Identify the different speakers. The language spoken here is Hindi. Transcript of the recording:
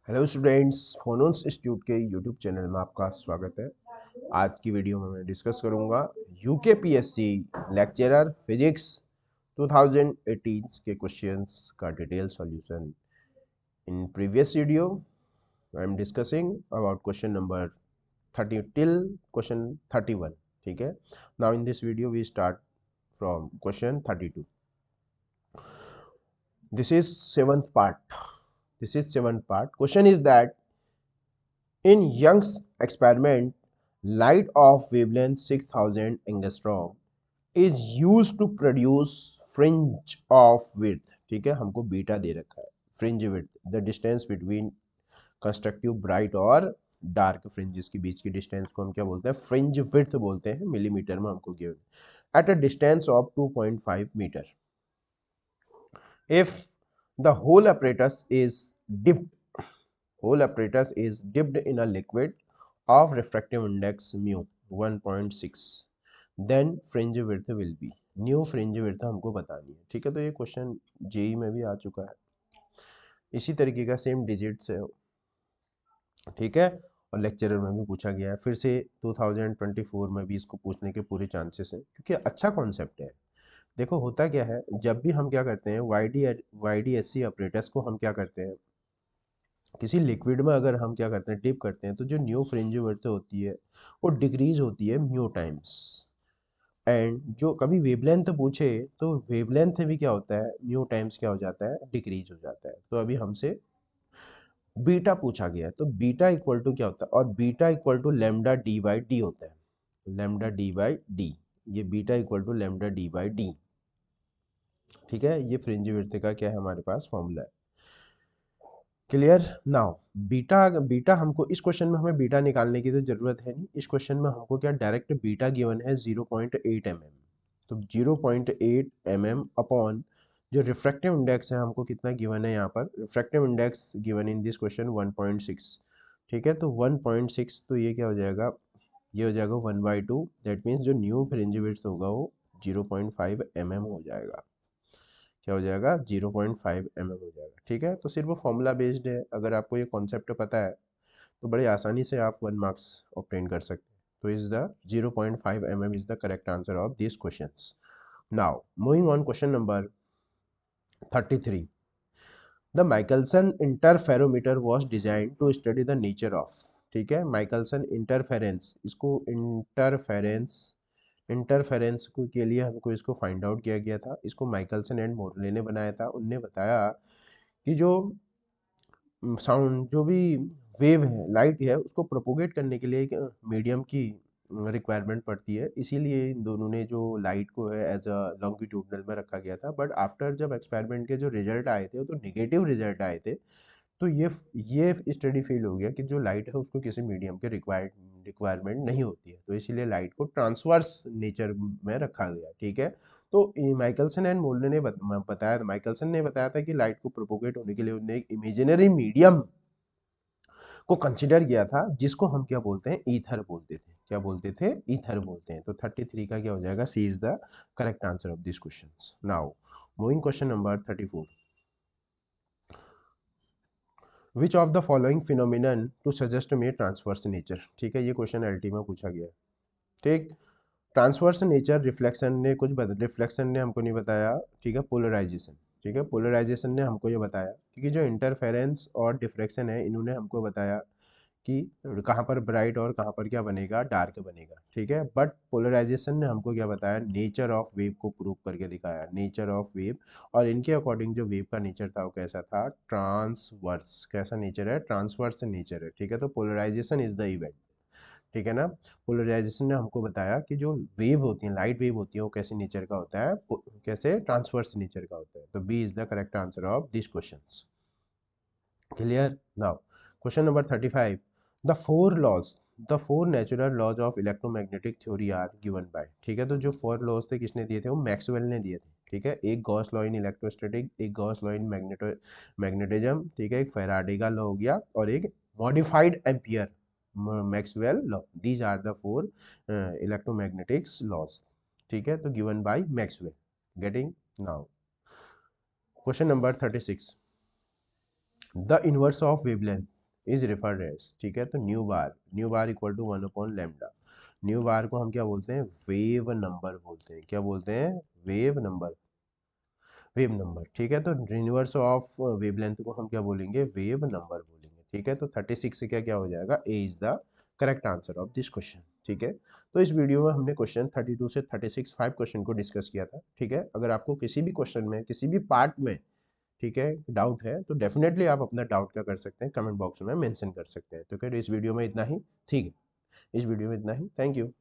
Speaker 1: हेलो स्टूडेंट्स, फोनोन्स इंस्टीट्यूट के यूट्यूब चैनल में आपका स्वागत है। आज की वीडियो में मैं डिस्कस करूंगा यूकेपीएससी लेक्चरर फिजिक्स 2018 के क्वेश्चंस का detail solution. In previous video I am discussing about question number 30 till question 31। ठीक है, now in this video we start from question 32। This is seventh part. Question is that in Young's experiment, light of wavelength 6000 angstrom is used to produce fringe of width। ठीक है, हमको बीटा दे रखा है, fringe width the distance between constructive bright और डार्क फ्रिंजेस के बीच की डिस्टेंस को हम क्या बोलते हैं, फ्रिंज विड्थ बोलते हैं। मिलीमीटर में हमको given at a distance of 2.5 metre. If the whole apparatus is dipped in a liquid of refractive index mu 1.6, then fringe width will be new fringe width हमको बतानी है। ठीक है, तो ये क्वेश्चन जेई में भी आ चुका है, इसी तरीके का सेम डिजिट्स है। ठीक है, और लेक्चरर में भी पूछा गया है, फिर से 2024 में भी इसको पूछने के पूरे चांसेस हैं, क्योंकि अच्छा कॉन्सेप्ट है। देखो होता क्या है, जब भी हम क्या करते हैं वाईडीएससी ऑपरेटर्स को हम क्या करते हैं, किसी लिक्विड में अगर हम क्या करते हैं डिप करते हैं, तो जो न्यू फ्रिंज विड्थ होती है वो डिक्रीज होती है म्यू टाइम्स। एंड जो कभी वेवलेंथ पूछे तो वेवलेंथ भी क्या होता है, म्यू टाइम्स क्या हो जाता है, डिक्रीज हो जाता है। तो अभी हमसे बीटा पूछा गया है, तो बीटा इक्वल टू क्या होता है, और beta equal to lambda D by D होता है। लेमडा डी बाई डी, ये beta equal to lambda D by D. ठीक है, ये फ्रिंज विड्थ का क्या है, हमारे पास फॉर्मूला है। Clear now. बीटा बीटा हमको इस क्वेश्चन में हमें बीटा निकालने की तो जरूरत है नहीं। इस क्वेश्चन में हमको क्या डायरेक्ट बीटा गिवन है 0.8 mm। तो 0.8 mm अपॉन जो रिफ्रैक्टिव इंडेक्स है हमको कितना गिवन है, यहाँ पर refractive index given in this question 1.6। ठीक है, तो 1.6, तो ये क्या हो जाएगा, ये हो जाएगा 1/2। दैट मीन्स जो न्यू फ्रिंज विड्थ होगा वो 0.5 mm हो जाएगा। क्या हो जाएगा, 0.5 mm हो जाएगा। ठीक है, तो सिर्फ वो फॉर्मूला बेस्ड है, अगर आपको ये कॉन्सेप्ट पता है तो बड़े आसानी से आप 1 मार्क्स ऑब्टेन कर सकते हैं। तो is the 0.5 mm is the correct answer of this questions. Now moving on, question number 33। The Michelson interferometer was design to study the nature of. ठीक है, माइकलसन इंटरफेरेंस, इसको इंटरफेरेंस को के लिए हमको इसको फाइंड आउट किया गया था। इसको माइकलसन एंड मोरले ने बनाया था। उनने बताया कि जो साउंड, जो भी वेव है, लाइट है, उसको प्रोपोगेट करने के लिए एक मीडियम की रिक्वायरमेंट पड़ती है। इसीलिए इन दोनों ने जो लाइट को है एज अ लॉन्गिट्यूडनल में रखा गया था। बट आफ्टर जब एक्सपेरिमेंट के जो रिजल्ट आए थे वो तो नेगेटिव रिजल्ट आए थे। तो ये स्टडी फेल हो गया कि जो लाइट है उसको किसी मीडियम के रिक्वायरमेंट नहीं होती है, तो इसीलिए लाइट को ट्रांसवर्स नेचर में रखा गया। ठीक है, तो माइकलसन एंड मोल्ले ने बताया था, माइकलसन ने बताया था कि लाइट को प्रोपोगेट होने के लिए उन्होंने एक इमेजिनरी मीडियम को कंसिडर किया था, जिसको हम क्या बोलते हैं, ईथर बोलते थे। क्या बोलते थे, ईथर बोलते हैं। तो 33 का क्या हो जाएगा, C is the correct answer of this question. Now moving question number 34। Which of the following phenomenon to suggest may transverse nature. ठीक है, ये क्वेश्चन एलटी में पूछा गया है। ठीक, ट्रांसवर्स नेचर रिफ्लेक्शन ने कुछ रिफ्लेक्शन ने हमको नहीं बताया। ठीक है, पोलराइजेशन। ठीक है, पोलराइजेशन ने हमको ये बताया, क्योंकि जो इंटरफेरेंस और डिफ्रैक्शन है इन्होंने हमको बताया कि कहाँ पर ब्राइट और कहाँ पर क्या बनेगा, डार्क बनेगा। ठीक है, बट पोलराइजेशन ने हमको क्या बताया, नेचर ऑफ वेव को प्रूव करके दिखाया, नेचर ऑफ वेव। और इनके अकॉर्डिंग जो वेव का नेचर था वो कैसा था, ट्रांसवर्स। कैसा नेचर है, ट्रांसवर्स नेचर है। ठीक है, तो पोलराइजेशन इज द इवेंट। ठीक है ना, पोलराइजेशन ने हमको बताया कि जो वेव होती है, लाइट वेव होती है, वो कैसे नेचर का होता है, कैसे ट्रांसवर्स नेचर का होता है। तो B is the correct answer of this question. Clear now. Question number 35। The four laws the four natural laws of electromagnetic theory are given by. ठीक है, तो जो फोर लॉज थे किसने दिए थे, वो मैक्सवेल ने दिए थे। ठीक है, एक गॉस लॉ इन इलेक्ट्रोस्टैटिक, एक गॉस लॉ इन मैग्नेटिज्म। ठीक है, एक फैराडे का लॉ हो गया, और एक modified ampere Maxwell law. These are the four electromagnetics laws. ठीक है, तो given by Maxwell. Getting now. Question number 36, the inverse of wavelength is referred as, ठीक है, तो nu bar equal to 1/λ। Nu bar को हम क्या बोलते हैं, वेव नंबर बोलते हैं, क्या बोलते हैं, वेव नंबर, वेव नंबर, ठीक है। तो इनवर्स ऑफ वेवलेंथ को हम क्या बोलेंगे, वेव नंबर बोलेंगे, ठीक है। तो 36 से क्या क्या हो जाएगा, A is the correct answer of this question, ठीक है। तो इस वीडियो में हमने क्वेश्चन 32 से 36 5 क्वेश्चन को डिस्कस किया था, ठीक है। अगर आपको किसी भी क्वेश्चन में किसी भी पार्ट में, ठीक है, डाउट है तो डेफिनेटली आप अपना डाउट क्या कर सकते हैं, कमेंट बॉक्स में मेंशन कर सकते हैं। तो क्या इस वीडियो में इतना ही, ठीक है, इस वीडियो में इतना ही, थैंक यू।